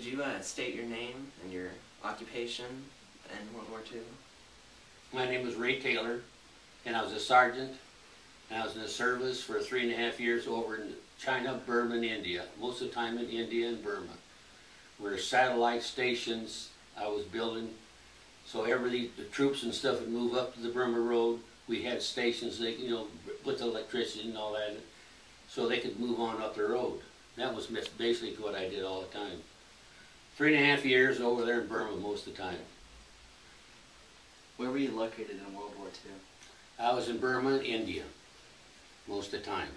Could you state your name and your occupation in World War II? My name was Ray Taylor, and I was a sergeant, and I was in the service for 3.5 years over in China, Burma, and India. Most of the time in India and Burma. Where satellite stations I was building, so the troops and stuff would move up to the Burma Road. We had stations that, put the electricity and all that, so they could move on up the road. That was basically what I did all the time. 3.5 years over there in Burma most of the time. Where were you located in World War II? I was in Burma, India, most of the time.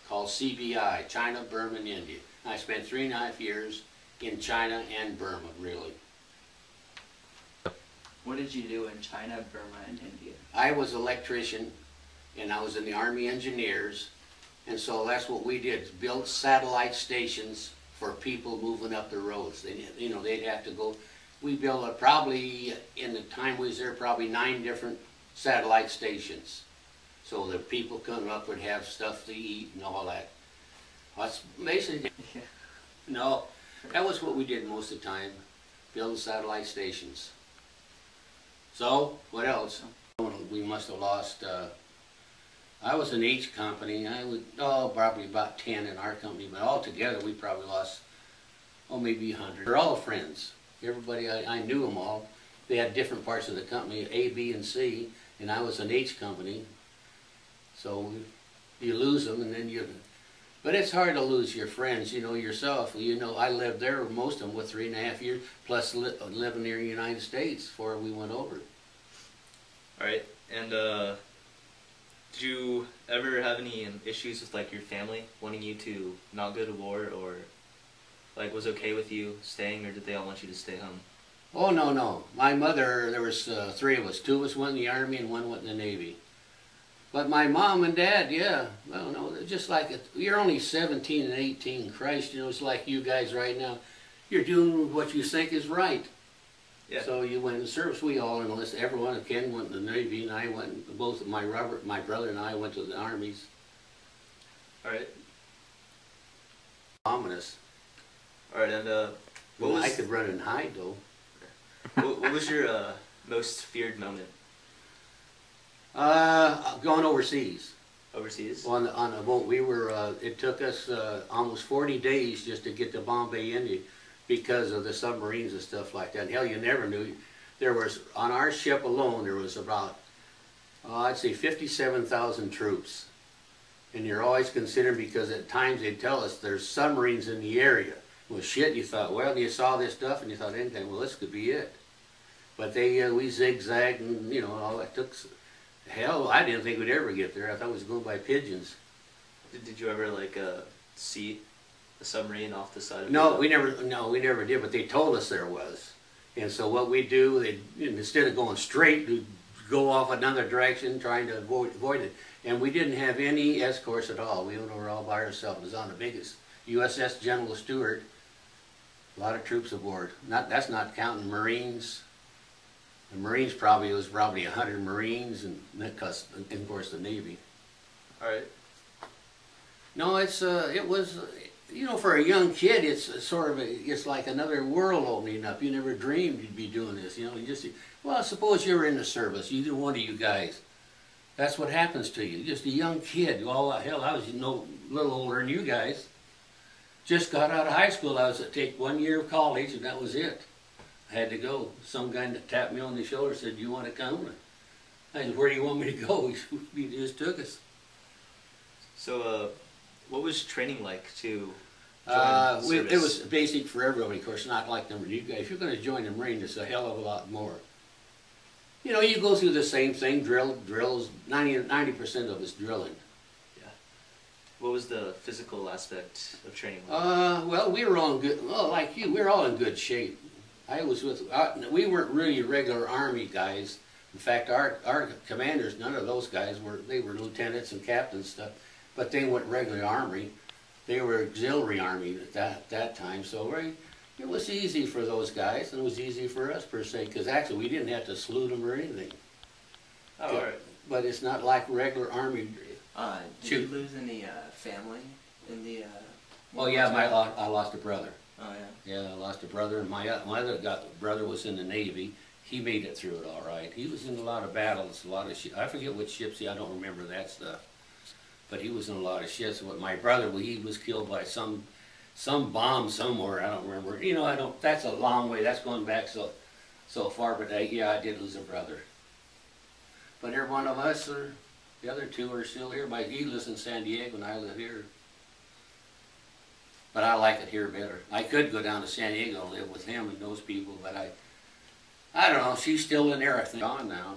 Called CBI, China, Burma, and India. I spent 3.5 years in China and Burma, really. What did you do in China, Burma, and India? I was an electrician, and I was in the Army Engineers, and so that's what we did, build satellite stations for people moving up the roads. They'd have to go. We built probably, in the time we was there, probably 9 different satellite stations. So the people coming up would have stuff to eat and all that. That's basically, no, that was what we did most of the time, building satellite stations. So, what else? We must have lost, I was in H company, probably about 10 in our company, but altogether we probably lost, maybe 100. They're all friends. Everybody, I knew them all. They had different parts of the company, A, B, and C, and I was in H company. So you lose them, and then but it's hard to lose your friends, yourself. I lived there, most of them, with 3.5 years, plus living near the United States before we went over. All right, and did you ever have any issues with your family wanting you to not go to war, or was okay with you staying, or did they all want you to stay home? Oh, no. My mother, there was 3 of us. 2 of us went in the Army and 1 went in the Navy. But my mom and dad, yeah, well, no, just you're only 17 and 18. Christ, it's like you guys right now. You're doing what you think is right. Yeah. So you went in the service. We all enlisted. Everyone, Ken went in the Navy, and I went. Both my brother and I went to the armies. All right. Ominous. All right, and I could run and hide though. What was your most feared moment? Going overseas. Overseas? On a boat. We were. It took us almost 40 days just to get to Bombay, India, because of the submarines and stuff like that. And hell, you never knew. There was, on our ship alone, there was about, I'd say 57,000 troops. And you're always considering, because at times they'd tell us there's submarines in the area. Well, shit, you thought, well, you saw this stuff and you thought, anything, well, this could be it. But we zigzagged, and, all that took, hell, I didn't think we'd ever get there. I thought we was going by pigeons. Did you ever, see a submarine off the side of No, we never did, but they told us there was. And so what we do, instead of going straight, we'd go off another direction trying to avoid it. And we didn't have any escorts at all. We were all by ourselves. It was on the biggest USS General Stewart. A lot of troops aboard. That's not counting Marines. The Marines was probably 100 Marines, and of course the Navy. All right. No, it was. For a young kid, it's like another world opening up. You never dreamed you'd be doing this. Well, suppose you were in the service. Either one of you guys. That's what happens to you. Just a young kid. Well, hell, I was a little older than you guys. Just got out of high school. I was to take 1 year of college, and that was it. I had to go. Some guy tapped me on the shoulder and said, "Do you want to come?" I said, "Where do you want me to go?" He just took us. So, what was training like to join service? It was basic for everybody, of course, not like you guys. If you're going to join the Marine, it's a hell of a lot more. You go through the same thing, drills, 90% of it's drilling. Yeah. What was the physical aspect of training like? Well, we were all in good, like you, we were all in good shape. We weren't really regular Army guys. In fact, our commanders, none of those guys they were lieutenants and captains stuff, but they weren't regular Army. They were auxiliary Army at that time, so it was easy for those guys, and it was easy for us per se, because actually we didn't have to salute them or anything. Oh, all right. But it's not like regular Army. Did you lose any family in the? Oh yeah, I lost a brother. Oh yeah. Yeah, I lost a brother, and my other brother was in the Navy. He made it through it all right. He was in a lot of battles, a lot of I forget which ships. I don't remember that stuff. But he was in a lot of ships. But my brother, well, he was killed by some bomb somewhere. I don't remember. You know, I don't. That's a long way. That's going back so far. But yeah, I did lose a brother. But every one of us, or the other two, are still here. He lives in San Diego, and I live here. But I like it here better. I could go down to San Diego and live with him and those people, but I don't know. She's still in there. I think gone now.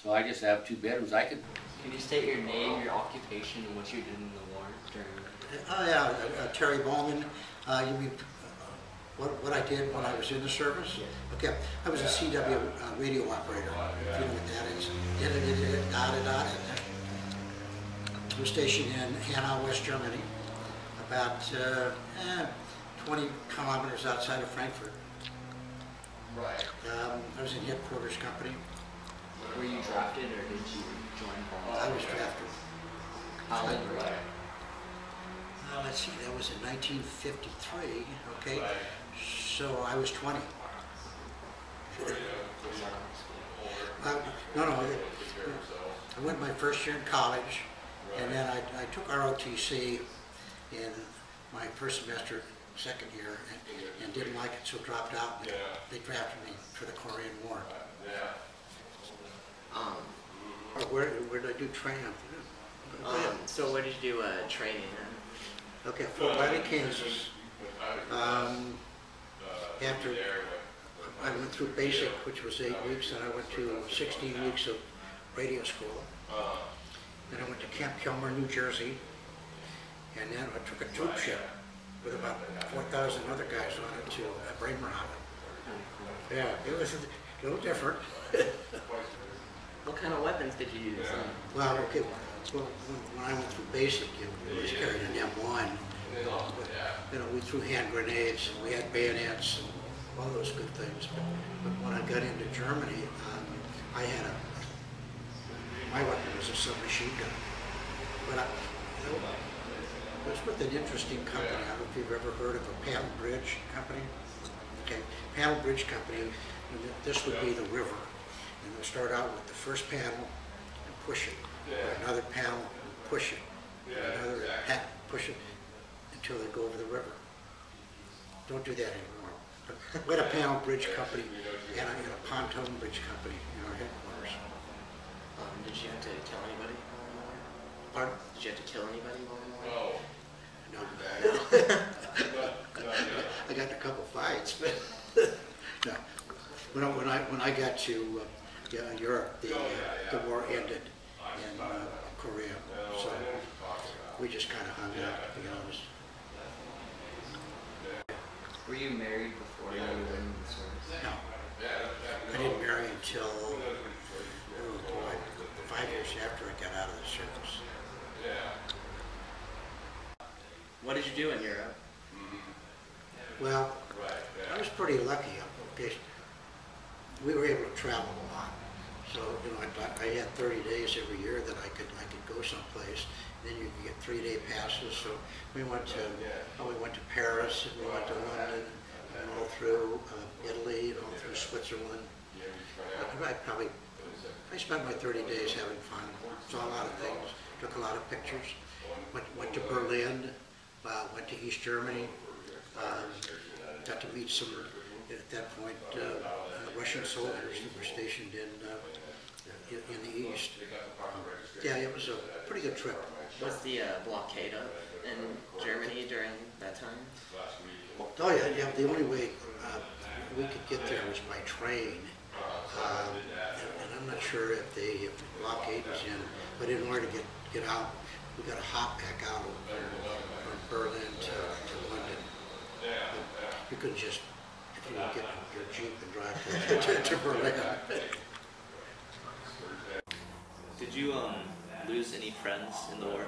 So I just have 2 bedrooms. I could. Can you state your name, your occupation, and what you did in the war during? Oh yeah, Terry Bowman. You mean what I did when I was in the service? Yes. Okay, I was a CW radio operator. If you know what that is. Da-da-da-da-da-da-da. I was stationed in Hanau, West Germany, about 20 kilometers outside of Frankfurt. Right. I was in headquarters company. Were you drafted or did you join volunteer? I was drafted. How old were you? Let's see, that was in 1953, okay? So I was 20. No, I went my first year in college, and then I took ROTC in my first semester, second year, and didn't like it, so dropped out. They drafted me for the Korean War. Where did I do training? So where did you do training? Okay, Fort Riley, Kansas. After I went through basic, which was 8 weeks, and I went to 16 weeks of radio school. Then I went to Camp Kilmer, New Jersey, and then I took a troop ship with about 4,000 other guys on it to Bremerhaven. Yeah, it was a little different. What kind of weapons did you use? Well, okay, well, when I went through basic, it was carried an M1. But, you know, we threw hand grenades, and we had bayonets, and all those good things. But when I got into Germany, I had my weapon was a submachine gun. But it was with an interesting company. I don't know if you've ever heard of a panel bridge company. Okay, panel bridge company, and this would be the river. And they'll start out with the first panel and push it, another panel and push it, another push it until they go over the river. Don't do that anymore. But we had a panel bridge company and a pontoon bridge company in our headquarters. Did you have to kill anybody? Pardon? Did you have to kill anybody while in the war? No. I got in a couple fights, but no. When I got to Europe, the war ended in Korea, so we just kind of hung out, to be honest. Were you married before you were in the service? No, I didn't marry until 5 years after I got out of the service. What did you do in Europe? Well, I was pretty lucky. Okay, we were able to travel a lot. So, you know, I had 30 days every year that I could go someplace. Then you could get 3-day passes. So we went to Paris, and we went to London, and all through Italy, and all through Switzerland. I spent my 30 days having fun. Saw a lot of things. Took a lot of pictures. Went to Berlin. Went to East Germany. Got to meet some, at that point, Russian soldiers that were stationed in the East. Yeah, it was a pretty good trip. Was the blockade up in Germany during that time? Oh yeah. The only way we could get there was by train, and I'm not sure if the blockade was in. But in order to get out, we got to hop back out from Berlin to London. You couldn't just, if you would get your Jeep and drive to Berlin. Did you lose any friends in the war?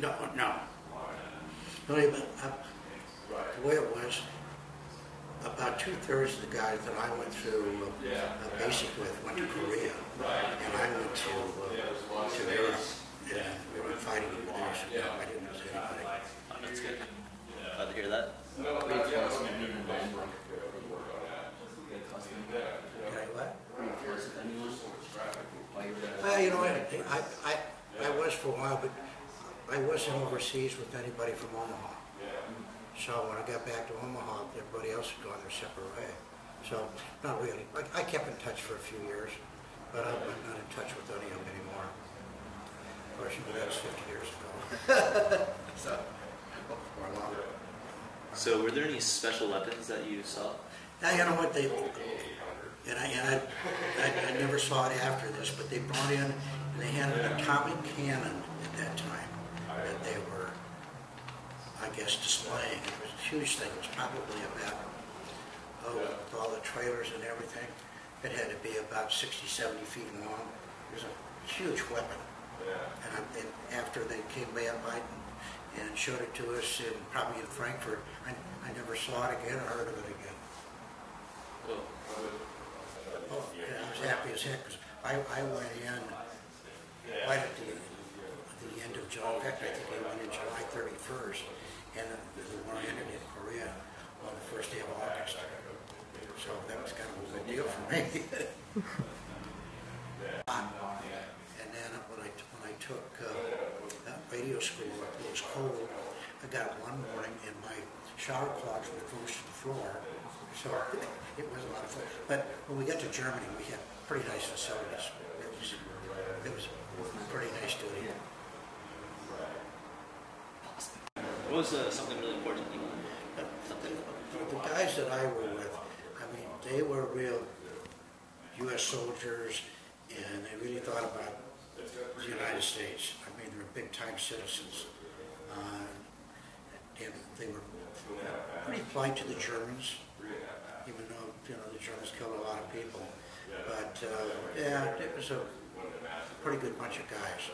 No. The way it was, about 2/3 of the guys that I went through basic with went to Korea, and I went to Europe, and we were fighting over there, so no, I didn't lose anybody. Oh, that's good. I wasn't overseas with anybody from Omaha. So when I got back to Omaha, everybody else had gone their separate way. So, not really. I kept in touch for a few years, but I'm not in touch with any of them anymore. Of course, you know, that was 50 years ago. So, or longer. So were there any special weapons that you saw? Now, you know what, I never saw it after this, but they brought in, and they had an atomic cannon at that time that they were, I guess, displaying. It was a huge thing. It was probably about, with all the trailers and everything, it had to be about 60, 70 feet long. It was a huge weapon. And after they came by and showed it to us, probably in Frankfurt, I never saw it again or heard of it again. Oh, yeah, I was happy as heck, because I went in right at the end of July. In fact, I think I went in July 31st, and the war ended in Korea on the first day of August. So that was kind of a good deal for me. And then when I took radio school, it was cold. I got one morning and my shower clogs were close to the floor. So it was a lot of fun. But when we got to Germany, we had pretty nice facilities. It was pretty nice duty. What was something really important to you? The guys that I were with, I mean, they were real U.S. soldiers, and they really thought about the United States. I mean, they were big-time citizens. And they were pretty polite to the Germans, even though, you know, the Germans killed a lot of people. But, yeah, it was a pretty good bunch of guys.